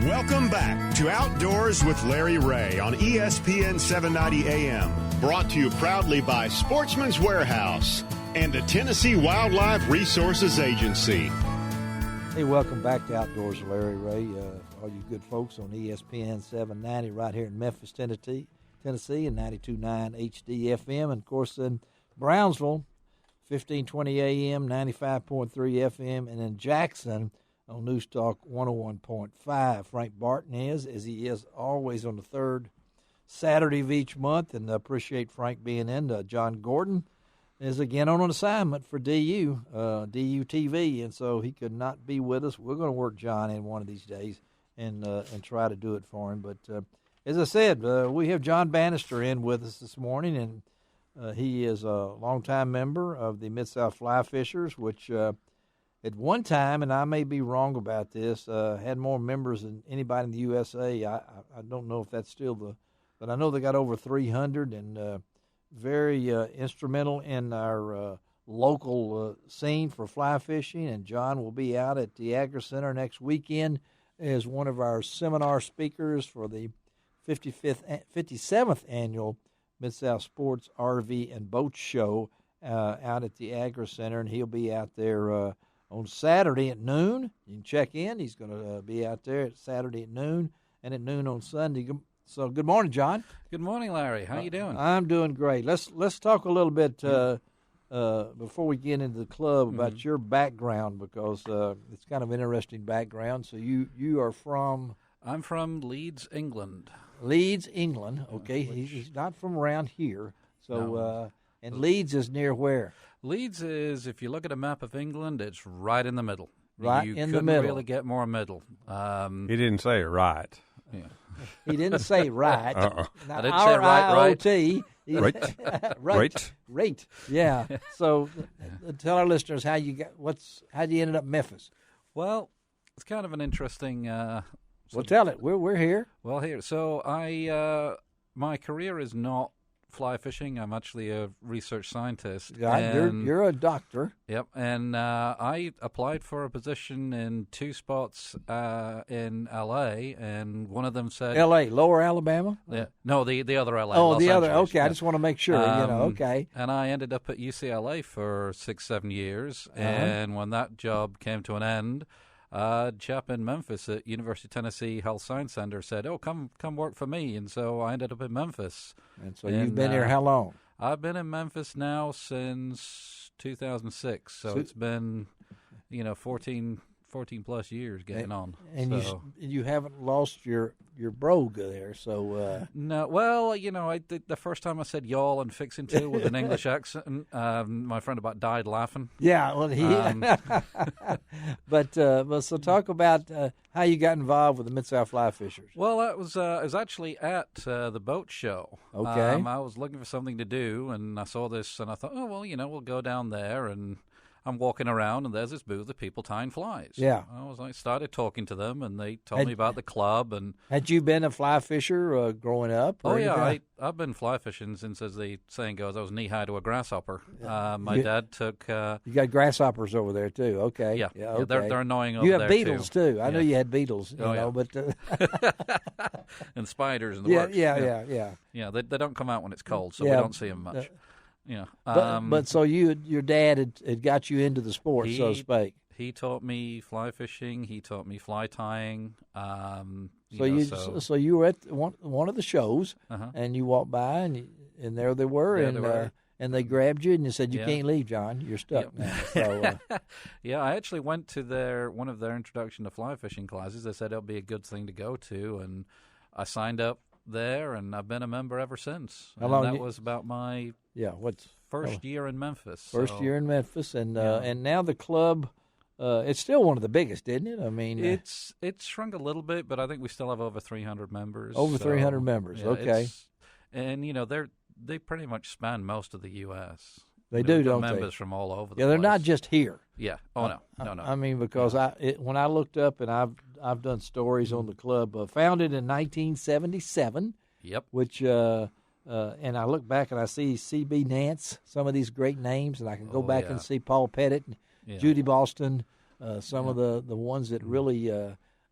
Welcome back to Outdoors with Larry Ray on ESPN 790 AM. Brought to you proudly by Sportsman's Warehouse and the Tennessee Wildlife Resources Agency. Hey, welcome back to Outdoors with Larry Ray. All you good folks on ESPN 790 right here in Memphis, Tennessee, and 92.9 HD FM. And, of course, in Brownsville, 1520 AM, 95.3 FM, and in Jackson on News Talk 101.5. Frank Barton is, as he is always on the third Saturday of each month, and I appreciate Frank being in. John Gordon is again on an assignment for DU TV, and so he could not be with us. We're going to work John in one of these days and try to do it for him. But as I said, we have John Bannister in with us this morning, and he is a longtime member of the Mid-South Fly Fishers, which at one time, and I may be wrong about this, had more members than anybody in the USA. I don't know if that's still but I know they got over 300 and very instrumental in our local scene for fly fishing. And John will be out at the Agri Center next weekend as one of our seminar speakers for the 57th annual Mid-South Sports RV and Boat Show out at the Agri Center, and he'll be out there on Saturday at noon. You can check in. He's going to be out there at Saturday at noon and at noon on Sunday. So good morning, John. Good morning, Larry. How you doing? I'm doing great. Let's talk a little bit before we get into the club about your background, because it's kind of an interesting background. So you are from? I'm from Leeds, England. Leeds, England. Okay, he's not from around here. So no. And Leeds is near where? Leeds is, if you look at a map of England, it's right in the middle. Right you in the middle. You couldn't really get more middle. He didn't say right. Yeah. He didn't say right. I didn't say right. Right. Right. Yeah. So tell our listeners how you ended up in Memphis. Well, it's kind of an interesting. Well, tell it. We're here. Well, here. So my career is not fly fishing. I'm actually a research scientist. Yeah, you're a doctor. Yep, and I applied for a position in two spots in L.A., and one of them said L.A., Lower Alabama. Yeah, no, the other L.A. Oh, Los the other. Angeles. Okay, yeah. I just want to make sure. Okay. And I ended up at UCLA for 6-7 years, and when that job came to an end, a chap in Memphis at University of Tennessee Health Science Center said, "Oh, come work for me," and so I ended up in Memphis. And so you've been here how long? I've been in Memphis now since 2006, so it's been 14 plus years getting on. And so. you haven't lost your brogue there, so no. Well, the first time I said y'all and fixing to with an English accent, my friend about died laughing. Yeah, well, but so talk about how you got involved with the Mid-South Fly Fishers. Well, that was I was actually at the boat show. Okay, I was looking for something to do, and I saw this, and I thought, oh well, we'll go down there. And I'm walking around, and there's this booth of people tying flies. Yeah. I started talking to them, and they told me about the club. And had you been a fly fisher growing up? Oh, yeah. I've been fly fishing since, as the saying goes, I was knee-high to a grasshopper. My dad took... you got grasshoppers over there, too. Okay. Yeah. Okay. They're annoying over there, too. You have beetles, too. I know you had beetles, but... and spiders and the works. Yeah. Yeah, they don't come out when it's cold, so we don't see them much. Yeah, but so your dad had got you into the sport, so to speak. He taught me fly fishing. He taught me fly tying. So you were at one of the shows, and you walked by, and there they were, and they grabbed you, and you said, "You can't leave, John. You're stuck now." So, yeah, I actually went to one of their introduction to fly fishing classes. They said it'll be a good thing to go to, and I signed up there, and I've been a member ever since. How long? That was about my first year in Memphis. First year in Memphis, and now the club, it's still one of the biggest, isn't it? I mean, it's shrunk a little bit, but I think we still have over 300 members. Over 300 members, okay. And they pretty much span most of the U.S. They do, don't they? Members from all over the place. They're not just here. Yeah. Oh, no. I mean, because when I looked up, and I've done stories on the club, founded in 1977. Yep. Which, and I look back and I see C.B. Nance, some of these great names, and I can go back and see Paul Pettit, Judy Boston, some of the ones that really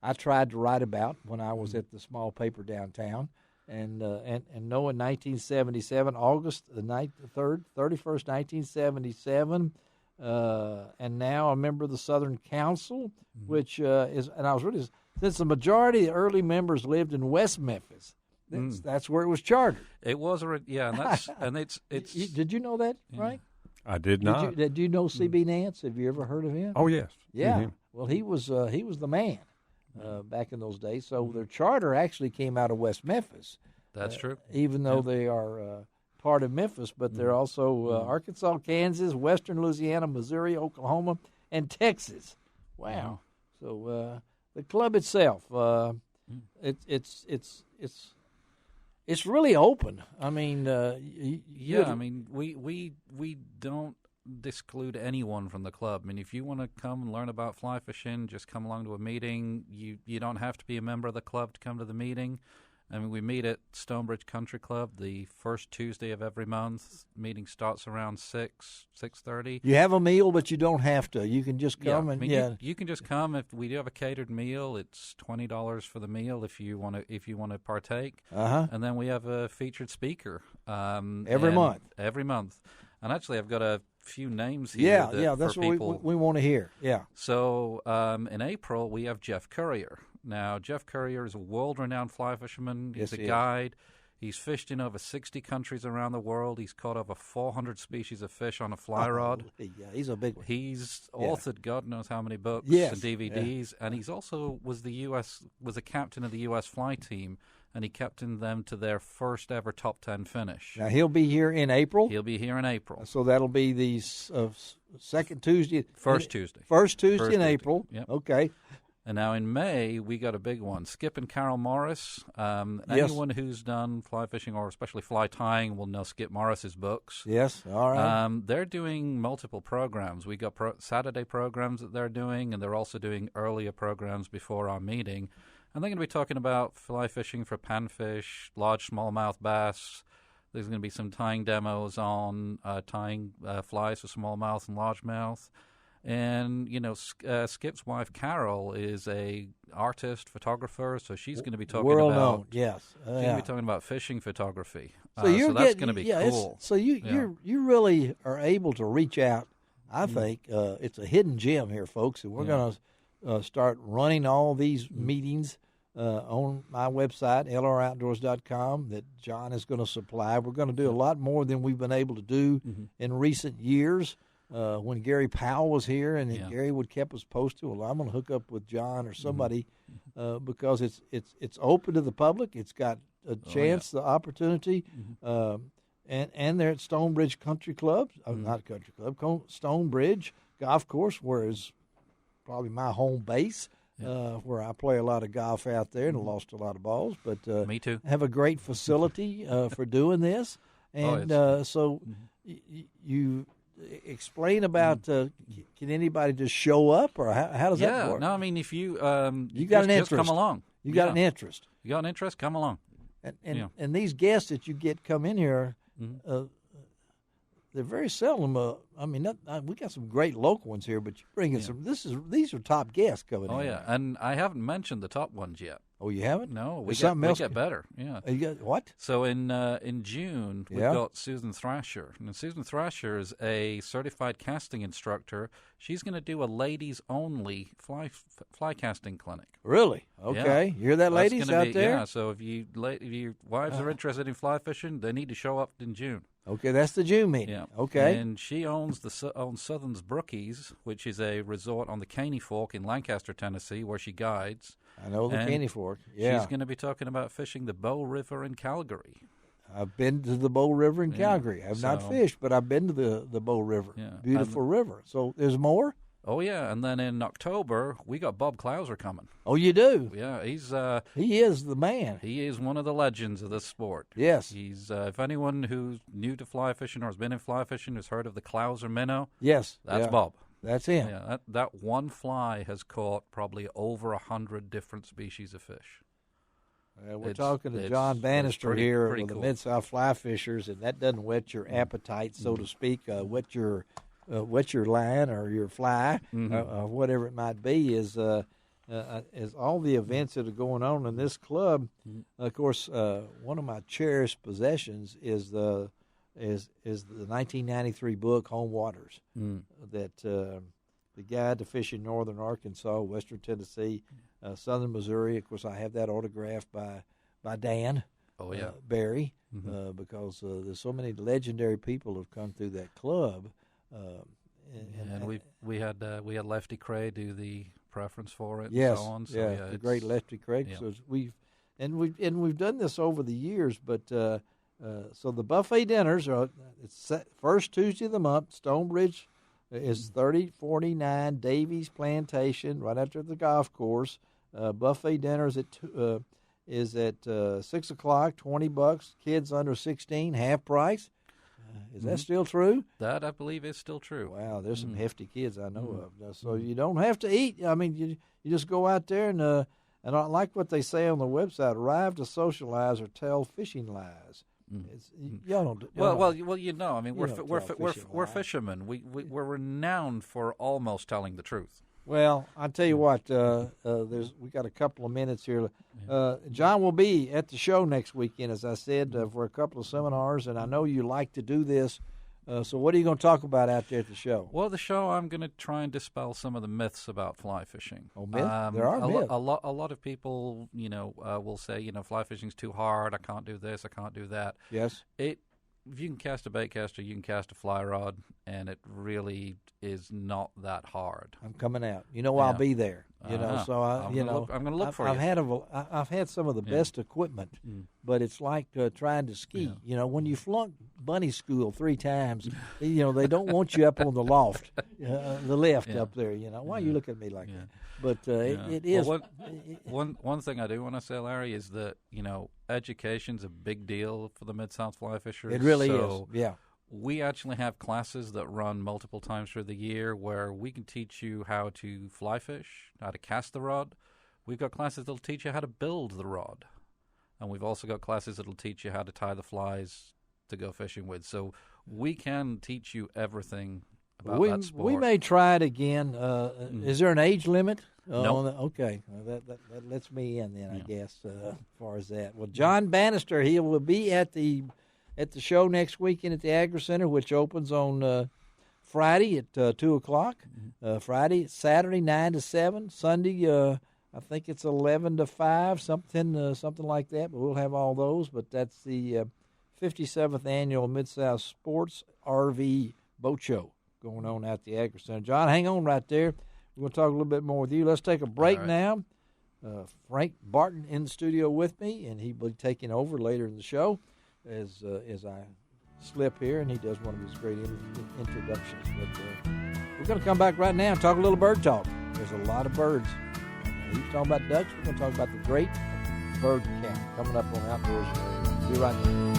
I tried to write about when I was at the small paper downtown. And no, in 1977, August the 3rd, 31st, 1977, and now a member of the Southern Council, which is, and I was really, since the majority of the early members lived in West Memphis, that's where it was chartered. It was, and it's. Did you know that, right? I did not. Did you know C.B. Nance? Have you ever heard of him? Oh, yes. Yeah. Well, he was the man. Back in those days. So their charter actually came out of West Memphis. That's true. Even though they are part of Memphis, but they're also Arkansas, Kansas, Western Louisiana, Missouri, Oklahoma, and Texas. Wow. So the club itself, it's really open. I mean, I mean, we don't disclude anyone from the club. I mean, if you want to come and learn about fly fishing, just come along to a meeting. You don't have to be a member of the club to come to the meeting. I mean, we meet at Stonebridge Country Club the first Tuesday of every month. Meeting starts around 6:30. You have a meal, but you don't have to. You can just come you can just come. If we do have a catered meal, it's $20 for the meal if you want to partake. And then we have a featured speaker every month. Every month. And actually, I've got a few names here. That's what we want to hear. Yeah. So in April, we have Jeff Currier. Now, Jeff Currier is a world-renowned fly fisherman. He's a guide. He's fished in over 60 countries around the world. He's caught over 400 species of fish on a fly rod. Yeah, he's a big one. He's authored God knows how many books and DVDs, and he's also was a captain of the U.S. fly team, and he captained them to their first ever top 10 finish. Now, he'll be here in April? He'll be here in April. So that'll be the second Tuesday? First Tuesday. First Tuesday in April. Yep. Okay. And now in May, we got a big one. Skip and Carol Morris. Anyone who's done fly fishing or especially fly tying will know Skip Morris's books. Yes, all right. They're doing multiple programs. We got Saturday programs that they're doing, and they're also doing earlier programs before our meeting. And they're going to be talking about fly fishing for panfish, large smallmouth bass. There's going to be some tying demos on tying flies for smallmouth and largemouth. And, Skip's wife, Carol, is a artist, photographer, so she's going to be talking world about... known, yes. She's going to be talking about fishing photography. So, that's going to be cool. So you really are able to reach out. I think it's a hidden gem here, folks, and we're going to start running all these meetings on my website, lroutdoors.com, that John is going to supply. We're going to do a lot more than we've been able to do in recent years. When Gary Powell was here, and Gary would keep us posted. Well, I'm going to hook up with John or somebody because it's open to the public. It's got a chance, the opportunity, and they're at Stonebridge Country Club, not Country Club, Stonebridge Golf Course, where is probably my home base, where I play a lot of golf out there and lost a lot of balls. But me too. Have a great facility for doing this, and so you. Explain about can anybody just show up, or how does that work? No, I mean, if you you got an interest, just come along. You got an interest. You got an interest, come along. And these guests that you get come in here, they're very seldom. I mean, we got some great local ones here, but you bring in some. These are top guests coming in. Oh yeah, and I haven't mentioned the top ones yet. Oh, you haven't? No, we get better. Yeah. You got what? So in June we've got Susan Thrasher, and Susan Thrasher is a certified casting instructor. She's going to do a ladies only fly casting clinic. Really? Okay. You hear that, ladies out there? Yeah. So if your wives are interested in fly fishing, they need to show up in June. Okay, that's the June meeting. Yeah. Okay. And she owns Southern's Brookies, which is a resort on the Caney Fork in Lancaster, Tennessee, where she guides. I know the Caney Fork. Yeah. She's going to be talking about fishing the Bow River in Calgary. I've been to the Bow River in Calgary. I've not fished, but I've been to the Bow River. Yeah. Beautiful river. So there's more? Oh, yeah. And then in October, we got Bob Clouser coming. Oh, you do? Yeah. He is the man. He is one of the legends of this sport. Yes. He's if anyone who's new to fly fishing or has been in fly fishing has heard of the Clouser minnow. Yes. That's Bob. That's him. Yeah, that one fly has caught probably over 100 different species of fish. We're talking to John Bannister here with the Mid-South Fly Fishers, and that doesn't whet your appetite, so to speak, whet your line or your fly, whatever it might be. Is as all the events that are going on in this club, of course, one of my cherished possessions is the 1993 book Home Waters that the Guide to Fishing Northern Arkansas, Western Tennessee, Southern Missouri. Of course, I have that autographed by Dan Barry because there's so many legendary people who have come through that club. And we had Lefty Cray do the preference for it. Yes, and so on. So, the great Lefty Craig. Yeah. So we've done this over the years, but so the buffet dinners are it's first Tuesday of the month. Stonebridge is 3049 Davies Plantation, right after the golf course. Buffet dinners is at 6 o'clock, $20. Kids under 16, half price. Is that still true? That, I believe, is still true. Wow, there's some hefty kids I know of. So you don't have to eat. I mean, you just go out there and I like what they say on the website: arrive to socialize or tell fishing lies. Y'all don't. Well, you know, I mean, we're fishermen. We're renowned for almost telling the truth. Well, I'll tell you what. We got a couple of minutes here. John will be at the show next weekend, as I said, for a couple of seminars, and I know you like to do this. So, what are you going to talk about out there at the show? Well, the show, I'm going to try and dispel some of the myths about fly fishing. Oh, myths? There are myths. A lot of people, will say, fly fishing's too hard. I can't do this. I can't do that. Yes. If you can cast a bait caster, you can cast a fly rod, and it really is not that hard. I'm coming out. I'll be there. So I'm going to look for you. I've had some of the best equipment, but it's like trying to ski. When you flunk bunny school 3 times, they don't want you up on the loft, the lift up there. Why you look at me like that? But it is. Well, one thing I do want to say, Larry, is that education's a big deal for the Mid-South fly fishers. It really is. Yeah. We actually have classes that run multiple times through the year where we can teach you how to fly fish, how to cast the rod. We've got classes that'll teach you how to build the rod. And we've also got classes that'll teach you how to tie the flies to go fishing with. So we can teach you everything about that sport. We may try it again. Is there an age limit? No. Okay. Well, that lets me in then, I guess, as far as that. Well, John Bannister, he will be at the show next weekend at the Agri Center, which opens on Friday at 2 o'clock. Saturday 9 to 7. Sunday, I think it's 11 to 5, something like that. But we'll have all those. But that's the 57th annual Mid-South Sports RV Boat Show going on at the Agri Center. John, hang on right there. We're going to talk a little bit more with you. Let's take a break now. Frank Barton in the studio with me, and he'll be taking over later in the show as I slip here, and he does one of his great introductions. But we're going to come back right now and talk a little bird talk. There's a lot of birds. He's talking about ducks. We're going to talk about the great bird count coming up on Outdoors. Be right back.